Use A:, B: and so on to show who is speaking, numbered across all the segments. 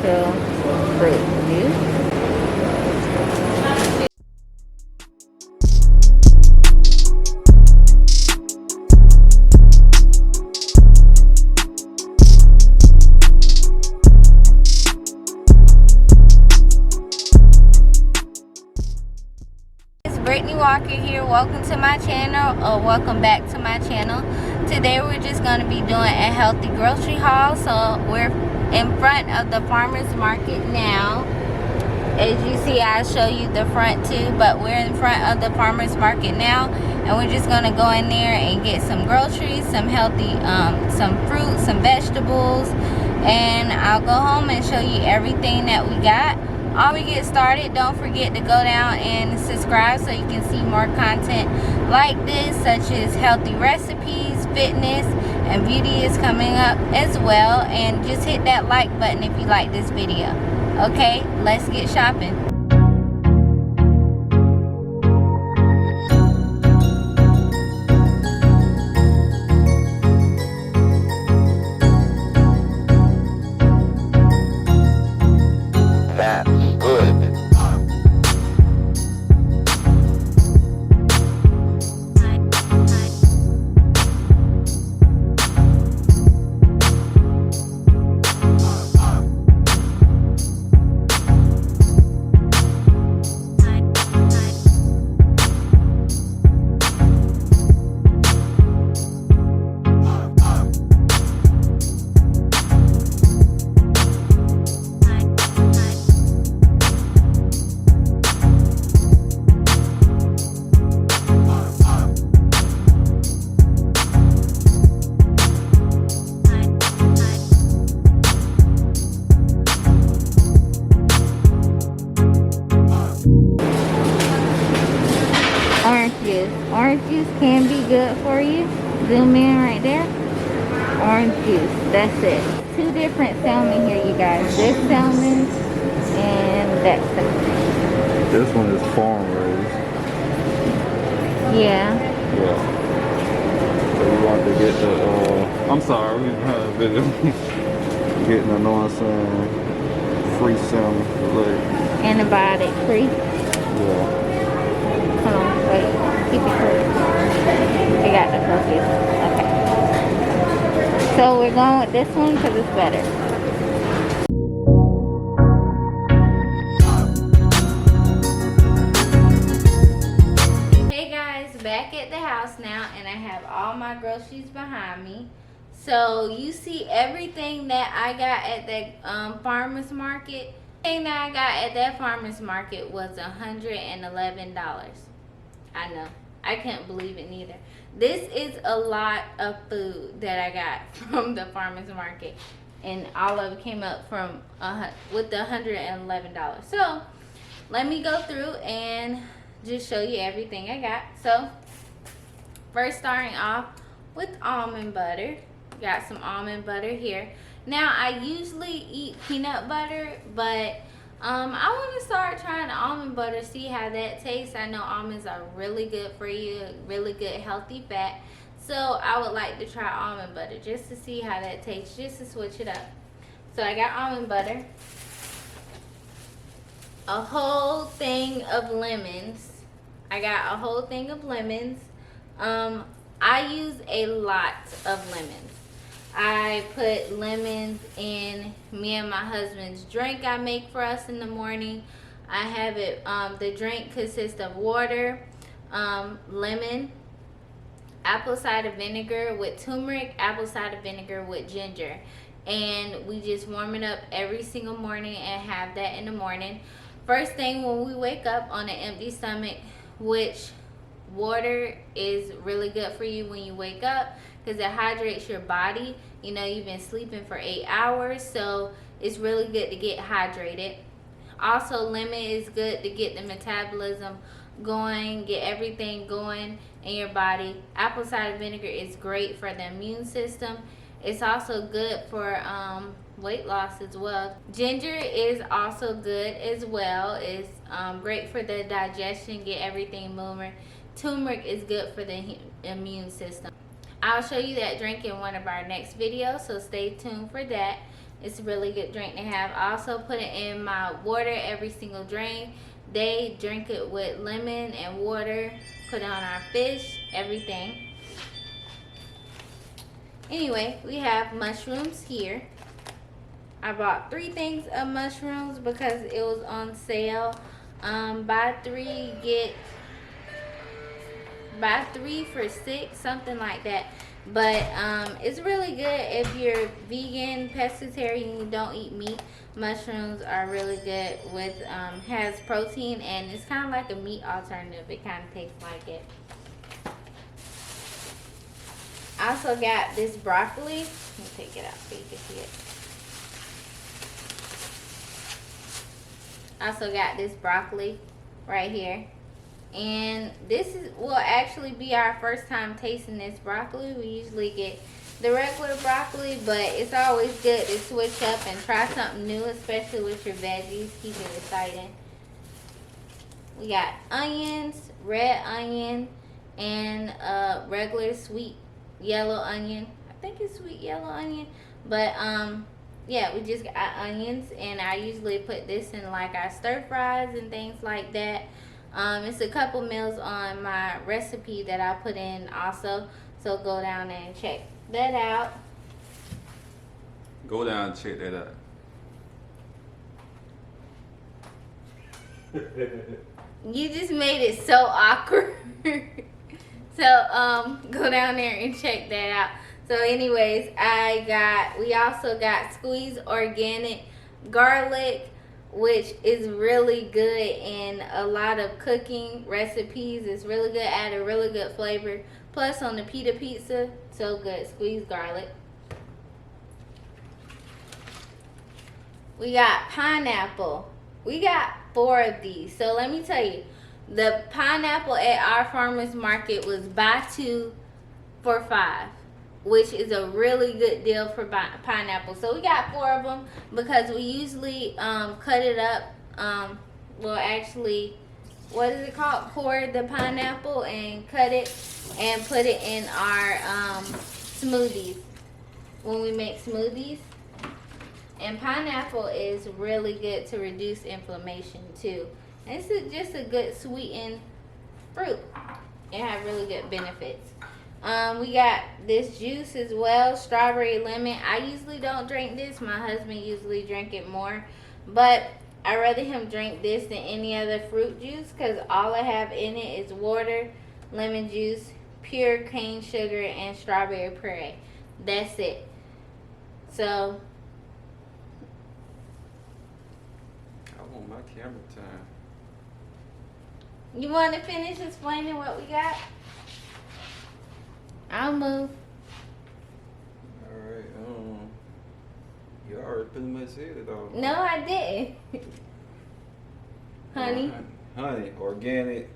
A: natural fruit juice. Brittany Walker here. Welcome to my channel, or welcome back to my channel. Today we're just going to be doing a healthy grocery haul. So we're in front of the farmers market now. As you see, I'll show you the front too, but we're in front of the farmers market now, and we're just going to go in there and get some groceries, some healthy some fruit, some vegetables, and I'll go home and show you everything that we got. While we get started, don't forget to go down and subscribe so you can see more content like this, such as healthy recipes, fitness, and beauty is coming up as well. And just hit that like button if you like this video. Okay, let's get shopping. Orange juice can be good for you. Zoom in right there. Orange juice, that's it. Two different salmon here, you guys. This salmon and that salmon.
B: This one is farm raised.
A: Yeah.
B: So you want to get the, I'm sorry, we didn't have a video. Getting the, know what I'm saying, free salmon fillet.
A: Antibiotic free.
B: Yeah.
A: Hold on, wait. Keep it close. I got the focus. Okay. So we're going with this one because it's better. Hey guys, back at the house now, and I have all my groceries behind me. So you see everything that I got at that farmer's market. Everything that I got at that farmer's market was $111. I know. I couldn't believe it neither. This is a lot of food that I got from the farmer's market, and all of it came up from with the $111. So let me go through and just show you everything I got. So first, starting off with almond butter. Got some almond butter here. Now I usually eat peanut butter, but I want to start trying the almond butter, see how that tastes. I know almonds are really good for you, really good healthy fat. So I would like to try almond butter just to see how that tastes, just to switch it up. So I got almond butter, a whole thing of lemons. I got a whole thing of lemons. I use a lot of lemons. I put lemons in me and my husband's drink I make for us in the morning. I have it, the drink consists of water, lemon, apple cider vinegar with turmeric, apple cider vinegar with ginger. And we just warm it up every single morning and have that in the morning. First thing when we wake up on an empty stomach, which water is really good for you when you wake up because it hydrates your body. You know, you've been sleeping for 8 hours, so it's really good to get hydrated. Also, lemon is good to get the metabolism going, get everything going in your body. Apple cider vinegar is great for the immune system. It's also good for weight loss as well. Ginger is also good as well. It's great for the digestion, get everything moving. Turmeric is good for the immune system. I'll show you that drink in one of our next videos, so stay tuned for that. It's a really good drink to have. I also put it in my water every single day. Drink it with lemon and water. Put it on our fish, everything. Anyway, we have mushrooms here. I bought 3 things of mushrooms because it was on sale. Buy 3 for 6, something like that. But it's really good if you're vegan, pescatarian, you don't eat meat. Mushrooms are really good with has protein, and it's kind of like a meat alternative. It kind of tastes like it. I also got this broccoli. Let me take it out so you can see it. I also got this broccoli right here. And this will actually be our first time tasting this broccoli. We usually get the regular broccoli, but it's always good to switch up and try something new, especially with your veggies. Keep it exciting. We got onions, red onion, and regular sweet yellow onion. I think it's sweet yellow onion, but yeah, we just got onions, and I usually put this in like our stir fries and things like that. It's a couple meals on my recipe that I put in also, so go down there and check that out.
B: Go down and check that out.
A: You just made it so awkward. So go down there and check that out. So anyways, we also got squeezed organic garlic, which is really good in a lot of cooking recipes. It's really good, add a really good flavor. Plus on the pita pizza, so good, squeezed garlic. We got pineapple. We got 4 of these. So let me tell you, the pineapple at our farmer's market was buy 2 for 5. Which is a really good deal for pineapple. So we got 4 of them because we usually cut it up. Well, actually, what is it called? Pour the pineapple and cut it and put it in our smoothies when we make smoothies. And pineapple is really good to reduce inflammation too. And it's just a good sweetened fruit. It has really good benefits. We got this juice as well, strawberry lemon. I usually don't drink this. My husband usually drink it more. But I'd rather him drink this than any other fruit juice because all I have in it is water, lemon juice, pure cane sugar, and strawberry puree. That's it. So
B: I want my camera time.
A: you want to finish explaining what we got? I'll move.
B: Alright, you already pretty much said it all.
A: No, I didn't. Honey.
B: Honey, organic,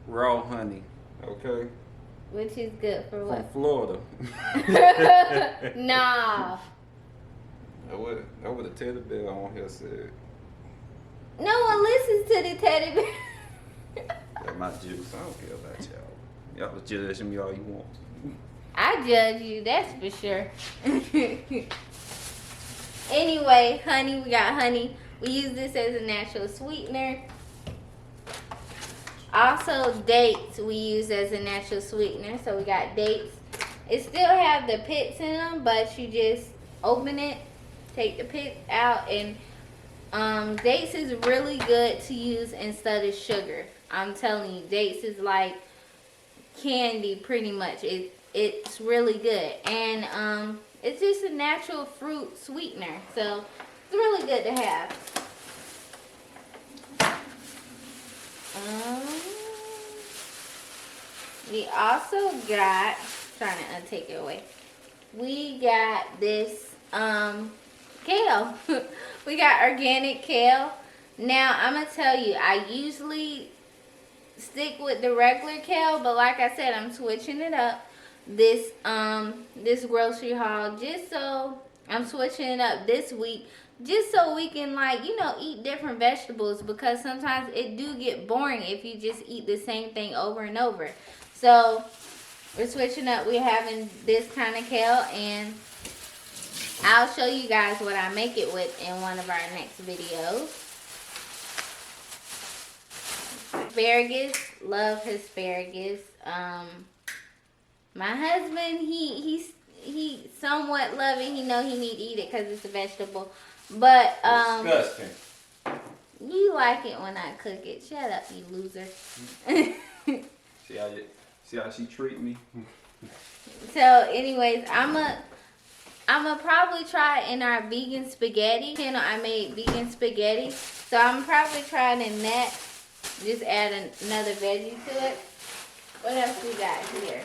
B: raw honey, okay?
A: Which is good for
B: From
A: what?
B: Florida.
A: Nah.
B: That what the teddy bear on here said.
A: No one listens to the teddy bear.
B: That's my juice. I don't care about y'all. Y'all can judge me all you want.
A: I judge you, that's for sure. Anyway, honey, we got honey. We use this as a natural sweetener. Also, dates we use as a natural sweetener. So we got dates. It still have the pits in them, but you just open it, take the pits out, and dates is really good to use instead of sugar. I'm telling you, dates is like candy pretty much. It's really good, and it's just a natural fruit sweetener, so it's really good to have. We also got, trying to untake it away, we got this kale. We got organic kale. Now I'm gonna tell you, I usually stick with the regular kale, but like I said, I'm switching it up this grocery haul, just so I'm switching it up this week, just so we can, like, you know, eat different vegetables, because sometimes it do get boring if you just eat the same thing over and over. So we're switching up. We're having this kind of kale, and I'll show you guys what I make it with in one of our next videos. Asparagus, love asparagus. My husband, he somewhat love it. He know he need to eat it because it's a vegetable. But
B: disgusting.
A: You like it when I cook it. Shut up, you loser.
B: See how she treat me?
A: So anyways, I'ma probably try in our vegan spaghetti. I made vegan spaghetti. So I'm probably trying in that. Just add another veggie to it. What else we got here?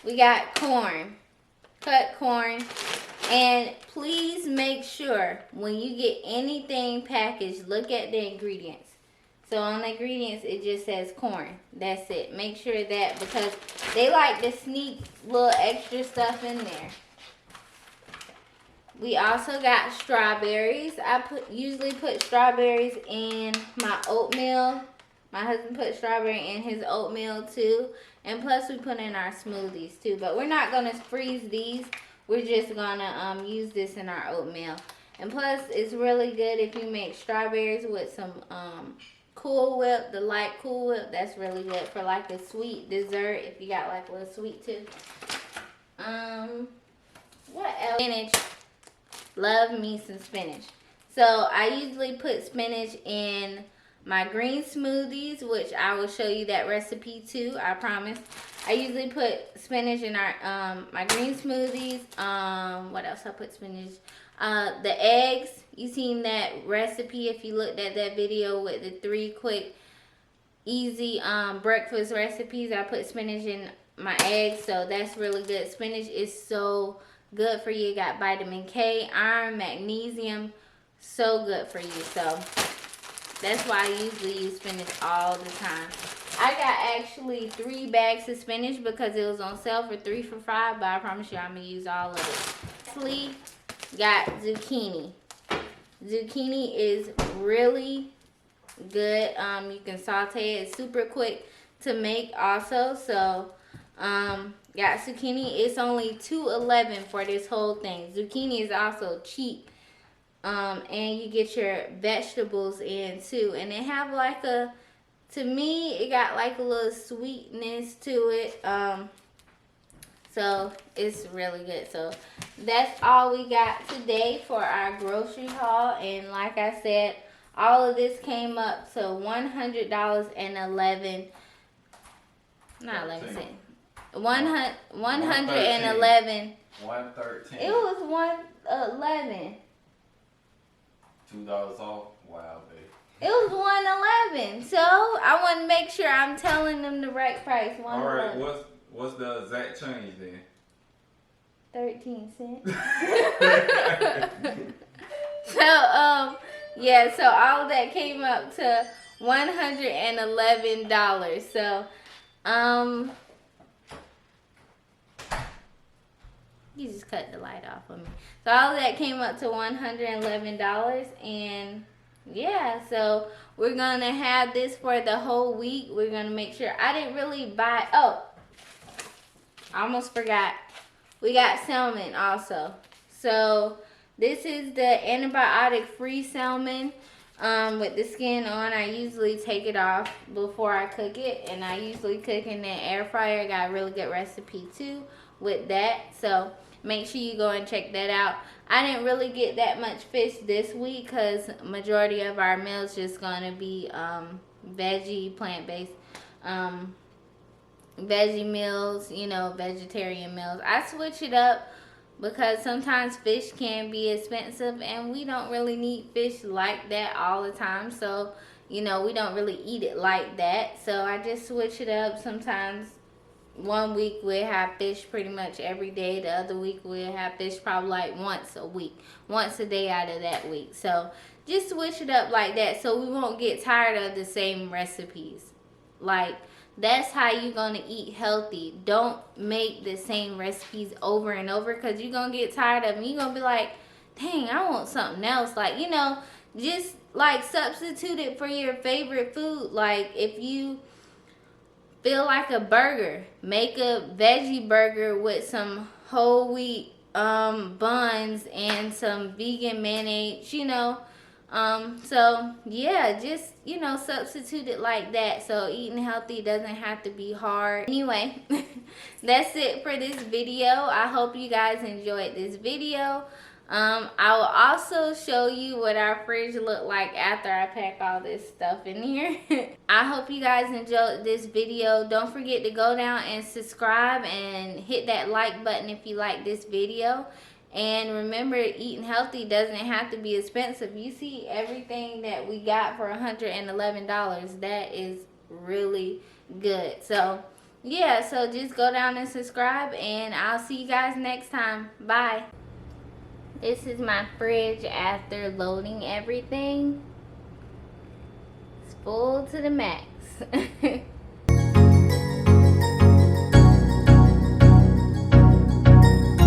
A: We got corn. Cut corn. And please make sure when you get anything packaged, look at the ingredients. So on the ingredients, it just says corn. That's it. Make sure that, because they like to sneak little extra stuff in there. We also got strawberries. I usually put strawberries in my oatmeal. My husband put strawberry in his oatmeal too. And plus we put in our smoothies too. But we're not going to freeze these. We're just going to use this in our oatmeal. And plus it's really good if you make strawberries with some Cool Whip, the light Cool Whip. That's really good for like a sweet dessert if you got like a little sweet tooth. What else? Spinach. Love me some spinach. So I usually put spinach in my green smoothies, which I will show you that recipe too, I promise. I usually put spinach in our my green smoothies. What else I put spinach? The eggs. You seen that recipe if you looked at that video with the 3 quick, easy breakfast recipes. I put spinach in my eggs, so that's really good. Spinach is so good for you. Got vitamin K, iron, magnesium. So good for you. So that's why I usually use spinach all the time. I got actually 3 bags of spinach because it was on sale for 3 for $5, but I promise you I'm going to use all of it. Lastly, got zucchini. Zucchini is really good. You can saute it. It's super quick to make also. So, got zucchini. It's only $2.11 for this whole thing. Zucchini is also cheap. And you get your vegetables in too. And it have like a, to me, it got like a little sweetness to it. So it's really good. So that's all we got today for our grocery haul. And like I said, all of this came up to $100 and 11, not 11 cents. 111.
B: 113.
A: It was 111.
B: $2 off. Wow, baby.
A: It was 111. So I want to make sure I'm telling them the right price.
B: All right, what's the exact change then?
A: 13 cents. So yeah, so all of that came up to $111. So you just cut the light off of me. So all of that came up to $111, and yeah, so we're gonna have this for the whole week. We're gonna make sure. I didn't really buy, oh, I almost forgot. We got salmon also. So this is the antibiotic free salmon with the skin on. I usually take it off before I cook it, and I usually cook in the air fryer. I got a really good recipe too with that. So make sure you go and check that out. I didn't really get that much fish this week because majority of our meals just gonna be veggie, plant-based veggie meals, you know, vegetarian meals. I switch it up because sometimes fish can be expensive and we don't really need fish like that all the time. So, you know, we don't really eat it like that. So I just switch it up. Sometimes one week we'll have fish pretty much every day. The other week we'll have fish probably like once a week, once a day out of that week. So just switch it up like that so we won't get tired of the same recipes. Like, that's how you're going to eat healthy. Don't make the same recipes over and over because you're going to get tired of them. You're going to be like, dang, I want something else. Like, you know, just like substitute it for your favorite food. Like, if you feel like a burger, make a veggie burger with some whole wheat buns and some vegan mayonnaise, you know. So yeah, just, you know, substitute it like that, so eating healthy doesn't have to be hard. Anyway, that's it for this video. I hope you guys enjoyed this video. I will also show you what our fridge looked like after I pack all this stuff in here. I hope you guys enjoyed this video. Don't forget to go down and subscribe and hit that like button if you like this video. And remember, eating healthy doesn't have to be expensive. You see everything that we got for $111. That is really good. So yeah, so just go down and subscribe, and I'll see you guys next time. Bye. This is my fridge after loading everything. It's full to the max.